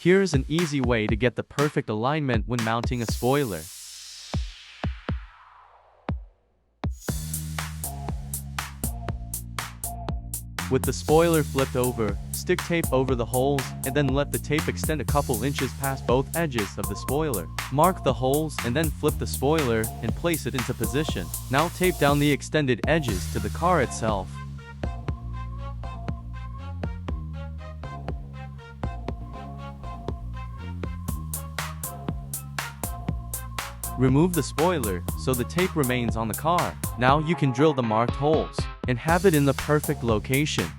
Here's an easy way to get the perfect alignment when mounting a spoiler. With the spoiler flipped over, stick tape over the holes, and then let the tape extend a couple inches past both edges of the spoiler. Mark the holes and then flip the spoiler and place it into position. Now tape down the extended edges to the car itself. Remove the spoiler so the tape remains on the car. Now you can drill the marked holes and have it in the perfect location.